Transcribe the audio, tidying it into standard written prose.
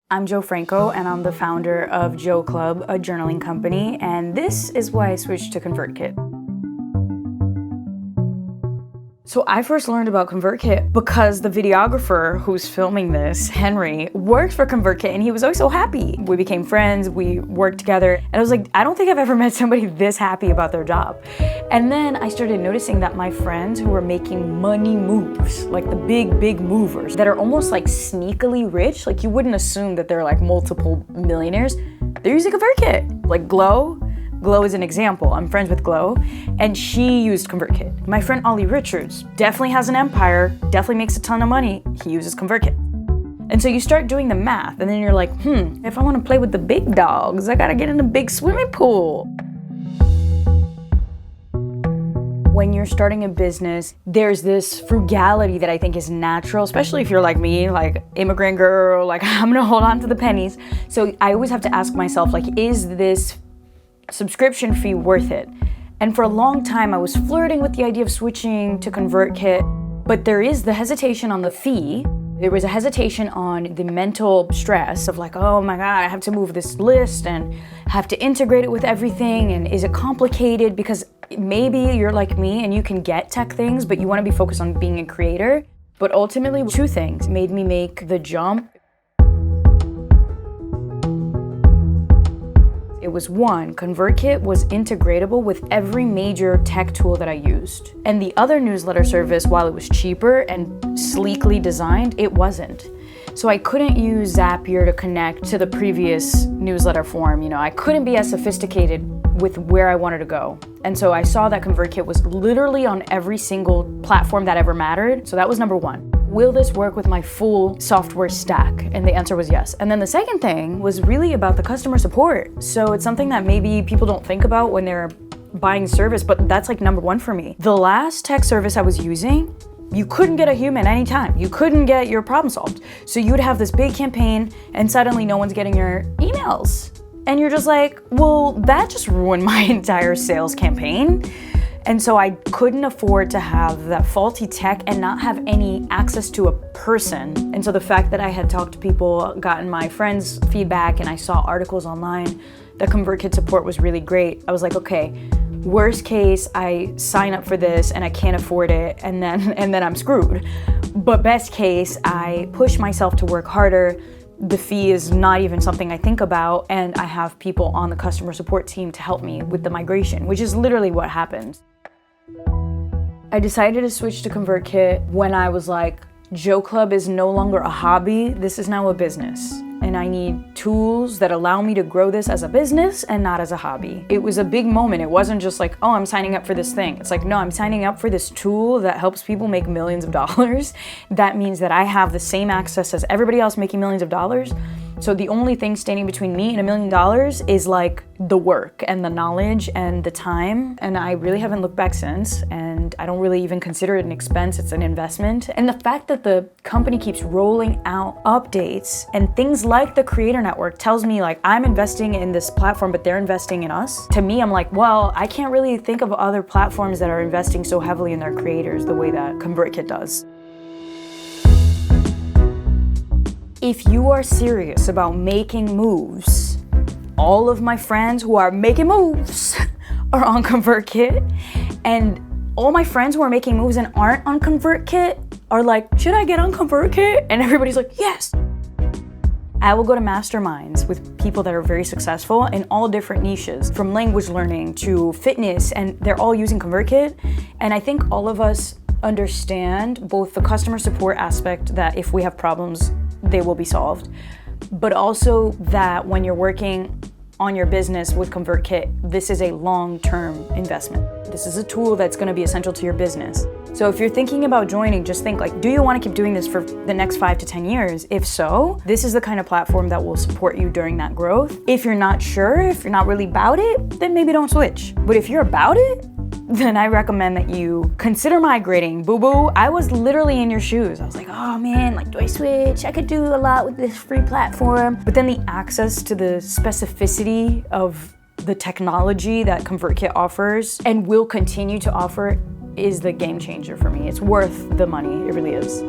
I'm Jo Franco, and I'm the founder of Jo Club, a journaling company, and this is why I switched to ConvertKit. So I first learned about ConvertKit because the videographer who's filming this, Henry, works for ConvertKit, and he was always so happy. We became friends, we worked together, and I was like, I don't think I've ever met somebody this happy about their job. And then I started noticing that my friends who were making money moves, like the big movers, that are almost like sneakily rich, like you wouldn't assume that they're like multiple millionaires, they're using ConvertKit. Like Glow is an example. I'm friends with Glow, and she used ConvertKit. My friend Ollie Richards definitely has an empire, definitely makes a ton of money. He uses ConvertKit. And so you start doing the math, and then you're like, if I want to play with the big dogs, I gotta get in a big swimming pool. When you're starting a business, there's this frugality that I think is natural, especially if you're like me, like immigrant girl, like I'm gonna hold on to the pennies. So I always have to ask myself, like, is this subscription fee worth it? And for a long time, I was flirting with the idea of switching to ConvertKit, but there is the hesitation on the fee. There was a hesitation on the mental stress of like, oh my God, I have to move this list and have to integrate it with everything. And is it complicated? Because maybe you're like me and you can get tech things, but you want to be focused on being a creator. But ultimately, two things made me make the jump. It was one, ConvertKit was integratable with every major tech tool that I used. And the other newsletter service, while it was cheaper and sleekly designed, it wasn't. So I couldn't use Zapier to connect to the previous newsletter form. You know, I couldn't be as sophisticated with where I wanted to go. And so I saw that ConvertKit was literally on every single platform that ever mattered. So that was number one. Will this work with my full software stack? And the answer was yes. And then the second thing was really about the customer support. So it's something that maybe people don't think about when they're buying service, but that's like number one for me. The last tech service I was using, you couldn't get a human anytime. You couldn't get your problem solved. So you would have this big campaign and suddenly no one's getting your emails. And you're just like, well, that just ruined my entire sales campaign. And so I couldn't afford to have that faulty tech and not have any access to a person. And so the fact that I had talked to people, gotten my friends' feedback, and I saw articles online that ConvertKit support was really great, I was like, okay, worst case, I sign up for this and I can't afford it, and then I'm screwed. But best case, I push myself to work harder. The fee is not even something I think about, and I have people on the customer support team to help me with the migration, which is literally what happened. I decided to switch to ConvertKit when I was like, Jo Club is no longer a hobby, this is now a business. And I need tools that allow me to grow this as a business and not as a hobby. It was a big moment. It wasn't just like, oh, I'm signing up for this thing. It's like, no, I'm signing up for this tool that helps people make millions of dollars. That means that I have the same access as everybody else making millions of dollars. So the only thing standing between me and $1 million is like the work and the knowledge and the time. And I really haven't looked back since. And I don't really even consider it an expense, it's an investment. And the fact that the company keeps rolling out updates and things like the Creator Network tells me like I'm investing in this platform, but they're investing in us. To me, I'm like, well, I can't really think of other platforms that are investing so heavily in their creators the way that ConvertKit does. If you are serious about making moves, all of my friends who are making moves are on ConvertKit, and all my friends who are making moves and aren't on ConvertKit are like, should I get on ConvertKit? And everybody's like, yes. I will go to masterminds with people that are very successful in all different niches, from language learning to fitness, and they're all using ConvertKit. And I think all of us understand both the customer support aspect, that if we have problems, they will be solved, but also that when you're working on your business with ConvertKit, this is a long-term investment. This is a tool that's going to be essential to your business. So if you're thinking about joining, just think like, do you want to keep doing this for the next 5 to 10 years? If so, this is the kind of platform that will support you during that growth. If you're not sure, if you're not really about it, then maybe don't switch. But if you're about it, then I recommend that you consider migrating. Boo-boo, I was literally in your shoes. I was like, oh man, like, do I switch? I could do a lot with this free platform. But then the access to the specificity of the technology that ConvertKit offers and will continue to offer is the game changer for me. It's worth the money, it really is.